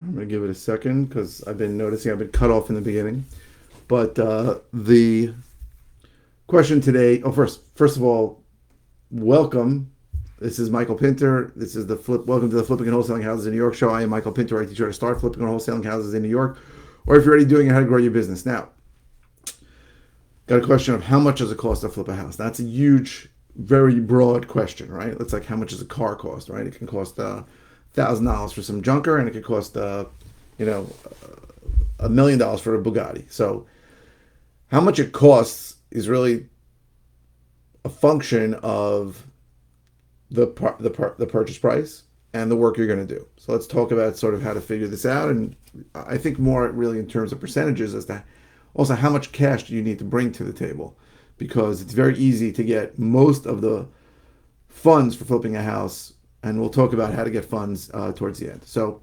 I'm going to give it a second because I've been noticing I've been cut off in the beginning. But the question today, first of all, welcome. This is Michael Pinter. This is the flip. Welcome to the Flipping and Wholesaling Houses in New York show. I am Michael Pinter. I teach you how to start flipping and wholesaling houses in New York, or if you're already doing it, how to grow your business. Now, got a question of how much does it cost to flip a house? That's a huge, very broad question, right? It's like how much does a car cost, right? It can cost $1,000 for some junker, and it could cost you know $1 million for a Bugatti. So how much it costs is really a function of the purchase price and the work you're going to do. So let's talk about sort of how to figure this out, and I think more really in terms of percentages as to also how much cash do you need to bring to the table, because it's very easy to get most of the funds for flipping a house, and we'll talk about how to get funds towards the end. So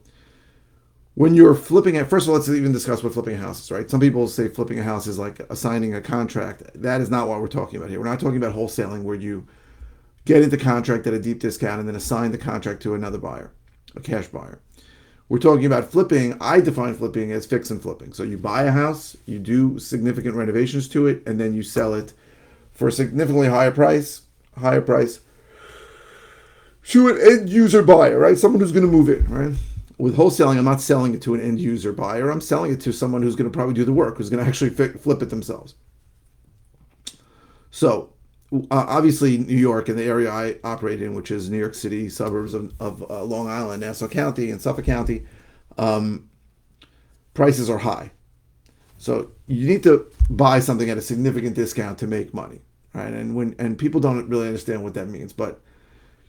when you're flipping it, first of all, let's even discuss what flipping a house is, right? Some people say flipping a house is like assigning a contract. That is not what we're talking about here. We're not talking about wholesaling where you get into contract at a deep discount and then assign the contract to another buyer, a cash buyer. We're talking about flipping. I define flipping as fix and flipping. So you buy a house, you do significant renovations to it, and then you sell it for a significantly higher price to an end user buyer, right? Someone who's going to move in, right? With wholesaling, I'm not selling it to an end user buyer. I'm selling it to someone who's going to probably do the work, who's going to actually flip it themselves. So obviously, New York and the area I operate in, which is New York City, suburbs of Long Island, Nassau County, and Suffolk County, prices are high. So you need to buy something at a significant discount to make money, right? And people don't really understand what that means, but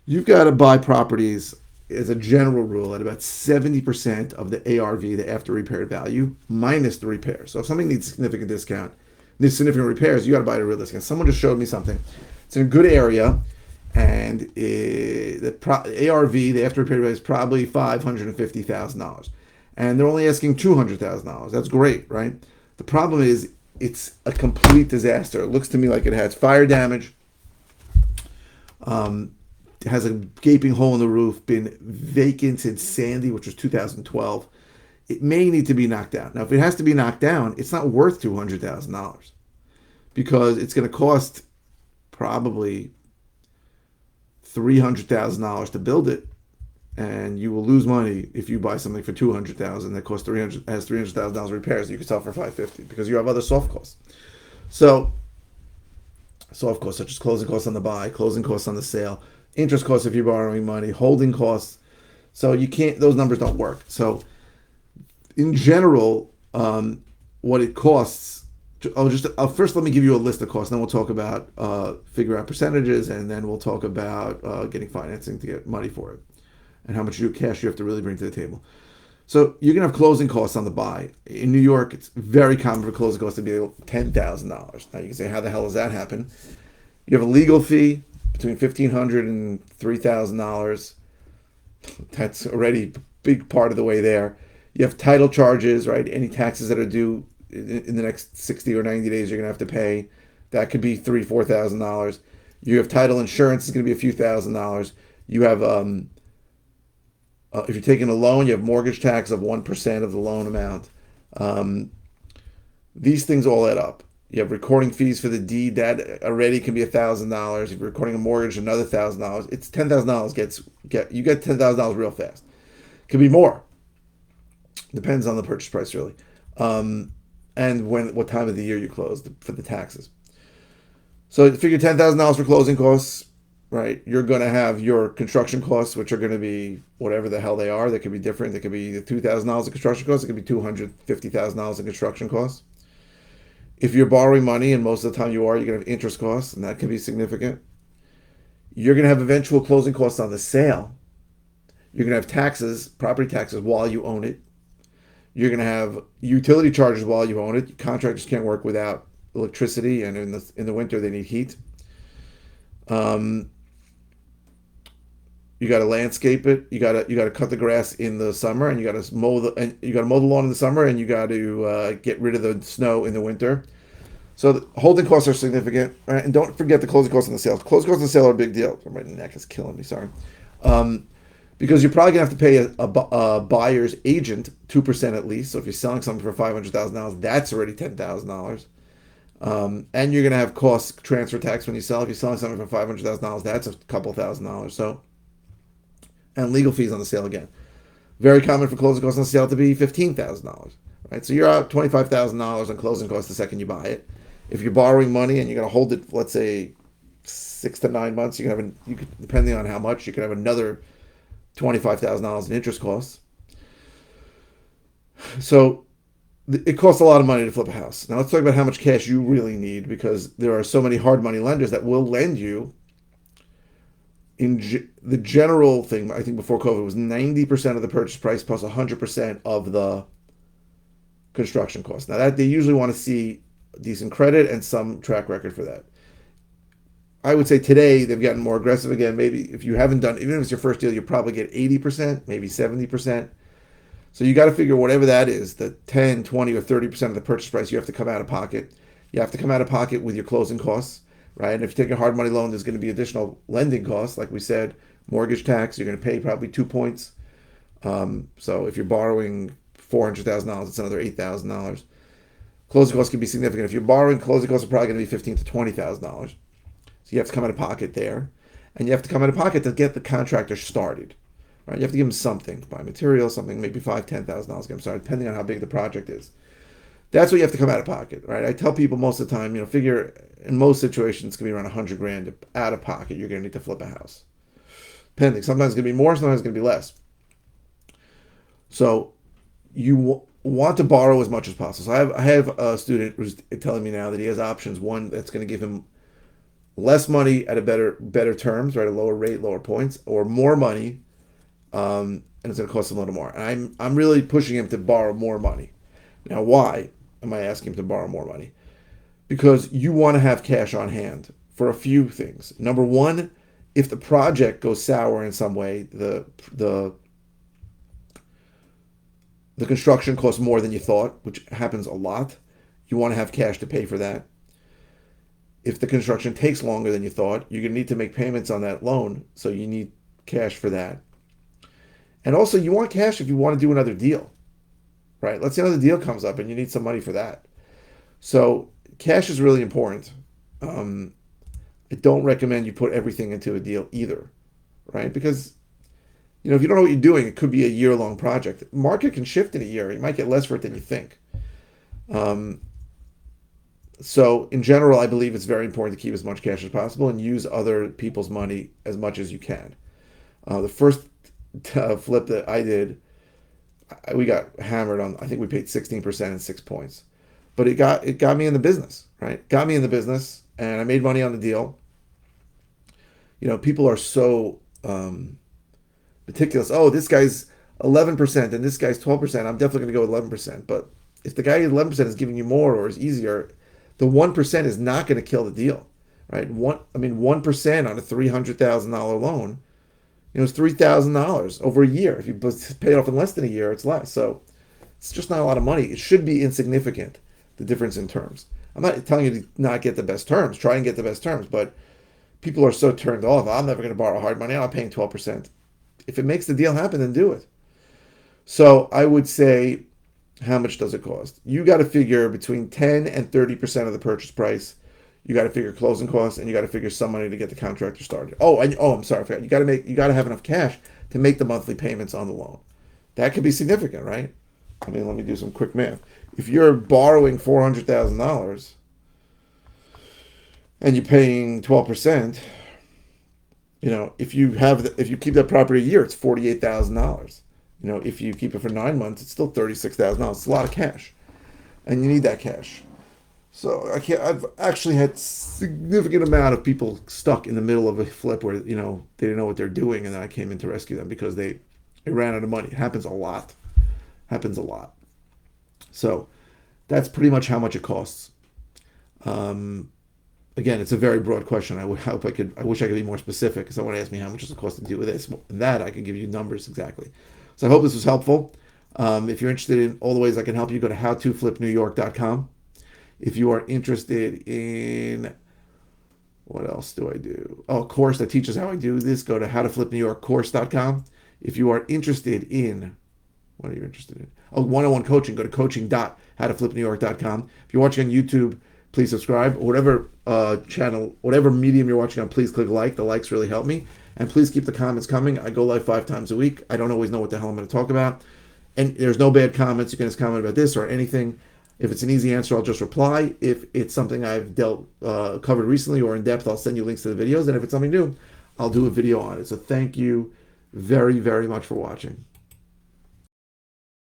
you've got to buy properties as a general rule at about 70% of the ARV, the after repair value, minus the repair. So if something needs significant discount, needs significant repairs, you got to buy it at a real discount. Someone just showed me something. It's in a good area, and the ARV, the after repair value, is probably $550,000, and they're only asking $200,000. That's great, right? The problem is it's a complete disaster. It looks to me like it has fire damage. It has a gaping hole in the roof, been vacant since Sandy, which was 2012. It may need to be knocked down. Now, if it has to be knocked down, it's not worth $200,000 because it's going to cost probably $300,000 to build it, and you will lose money if you buy something for $200,000 that costs has $300,000 repairs that you can sell for $550 because you have other soft costs. So, soft costs such as closing costs on the buy, closing costs on the sale, interest costs if you're borrowing money, holding costs. So you can't; those numbers don't work. So in general, what it costs. First, let me give you a list of costs. Then we'll talk about figure out percentages, and then we'll talk about getting financing to get money for it, and how much cash you have to really bring to the table. So you're gonna have closing costs on the buy. In New York, it's very common for closing costs to be $10,000. Now you can say, how the hell does that happen? You have a legal fee between $1,500 and $3,000. That's already a big part of the way there. You have title charges, right? Any taxes that are due in the next 60 or 90 days you're going to have to pay. That could be $3,000-$4,000. You have title insurance, is going to be a few $1,000s. You have, if you're taking a loan, you have mortgage tax of 1% of the loan amount. These things all add up. You have recording fees for the deed. That already can be $1,000. If you're recording a mortgage, another $1,000. It's $10,000. You get $10,000 real fast. Could be more. Depends on the purchase price, really, and what time of the year you close for the taxes. So figure $10,000 for closing costs, right? You're going to have your construction costs, which are going to be whatever the hell they are. They could be different. They could be $2,000 in construction costs. It could be $250,000 in construction costs. If you're borrowing money, and most of the time you are, you're going to have interest costs, and that can be significant. You're going to have eventual closing costs on the sale. You're going to have taxes, property taxes, while you own it. You're going to have utility charges while you own it. Contractors can't work without electricity, and in the winter they need heat. You got to landscape it. You got to cut the grass in the summer, and you got to mow the lawn in the summer, and you got to get rid of the snow in the winter. So the holding costs are significant, right? And don't forget the closing costs on the sale. Closing costs on the sale are a big deal. My neck is killing me. Sorry. because you're probably gonna have to pay a buyer's agent 2% at least. So if you're selling something for $500,000, that's already $10,000. And you're gonna have cost transfer tax when you sell. If you're selling something for $500,000, that's a couple $1,000s. So, and legal fees on the sale again. Very common for closing costs on the sale to be $15,000. Right, so you're out $25,000 on closing costs the second you buy it. If you're borrowing money and you're gonna hold it, let's say 6 to 9 months, you could, depending on how much, you could have another $25,000 in interest costs. So it costs a lot of money to flip a house. Now let's talk about how much cash you really need, because there are so many hard money lenders that will lend you. The general thing, I think before COVID, was 90% of the purchase price plus 100% of the construction cost. Now that they usually want to see decent credit and some track record for that. I would say today they've gotten more aggressive again. Maybe if you haven't done, even if it's your first deal, you probably get 80%, maybe 70%. So you got to figure whatever that is, the 10, 20, or 30% of the purchase price, you have to come out of pocket. You have to come out of pocket with your closing costs, right? And if you take a hard money loan, there's going to be additional lending costs. Like we said, mortgage tax, you're going to pay probably 2 points. So if you're borrowing $400,000, it's another $8,000. Closing costs can be significant. If you're borrowing, closing costs are probably going to be $15,000 to $20,000. So you have to come out of pocket there. And you have to come out of pocket to get the contractor started. Right? You have to give them something, buy material, something, maybe $5,000, $10,000, get them started, depending on how big the project is. That's what you have to come out of pocket, right? I tell people most of the time, figure in most situations it's gonna be around $100,000 out of pocket. You're gonna need to flip a house. Depending, sometimes it's gonna be more, sometimes it's gonna be less. So you want to borrow as much as possible. So I have a student who's telling me now that he has options. One that's going to give him less money at a better terms, right? A lower rate, lower points, or more money, and it's going to cost him a little more. And I'm really pushing him to borrow more money. Now, why am I asking him to borrow more money? Because you want to have cash on hand for a few things. Number one, if the project goes sour in some way, the construction costs more than you thought, which happens a lot. You want to have cash to pay for that. If the construction takes longer than you thought, you're going to need to make payments on that loan, so you need cash for that. And also, you want cash if you want to do another deal, right? Let's say another deal comes up and you need some money for that. So cash is really important. I don't recommend you put everything into a deal either, right? Because if you don't know what you're doing, it could be a year-long project. The market can shift in a year. You might get less for it than you think. So in general, I believe it's very important to keep as much cash as possible and use other people's money as much as you can. The first flip that I did, we got hammered on. I think we paid 16% and 6 points, but it got me in the business, right? Got me in the business, and I made money on the deal. People are so meticulous. Oh, this guy's 11% and this guy's 12%. I'm definitely going to go with 11%. But if the guy at 11% is giving you more or is easier, the 1% is not going to kill the deal, right? 1% on a $300,000 loan, is $3,000 over a year. If you pay it off in less than a year, it's less. So it's just not a lot of money. It should be insignificant, the difference in terms. I'm not telling you to not get the best terms. Try and get the best terms. But people are so turned off. I'm never going to borrow hard money. I'm not paying 12%. If it makes the deal happen, then do it. So I would say, how much does it cost? You got to figure between 10 and 30% of the purchase price. You got to figure closing costs, and you got to figure some money to get the contractor started. I'm sorry, I forgot. You got to have enough cash to make the monthly payments on the loan. That could be significant, right? Let me do some quick math. If you're borrowing $400,000 and you're paying 12%, if you keep that property a year, it's $48,000. If you keep it for 9 months, it's still $36,000. It's a lot of cash, and you need that cash. So I've actually had significant amount of people stuck in the middle of a flip where they didn't know what they're doing, and then I came in to rescue them because they ran out of money. It happens a lot. So that's pretty much how much it costs. Again, it's a very broad question. I wish I could be more specific, because someone asked me how much does it cost to deal with this and that. I could give you numbers exactly. So I hope this was helpful. If you're interested in all the ways I can help you, go to howtoflipnewyork.com. If you are interested in, what else do I do? Oh, a course that teaches how I do this, go to howtoflipnewyorkcourse.com. If you are interested in, what are you interested in? Oh, one-on-one coaching, go to coaching.howtoflipnewyork.com. If you're watching on YouTube, please subscribe. Or whatever channel, whatever medium you're watching on, please click like. The likes really help me. And please keep the comments coming. I go live 5 times a week. I don't always know what the hell I'm going to talk about. And there's no bad comments. You can just comment about this or anything. If it's an easy answer, I'll just reply. If it's something I've covered recently or in depth, I'll send you links to the videos. And if it's something new, I'll do a video on it. So thank you very, very much for watching.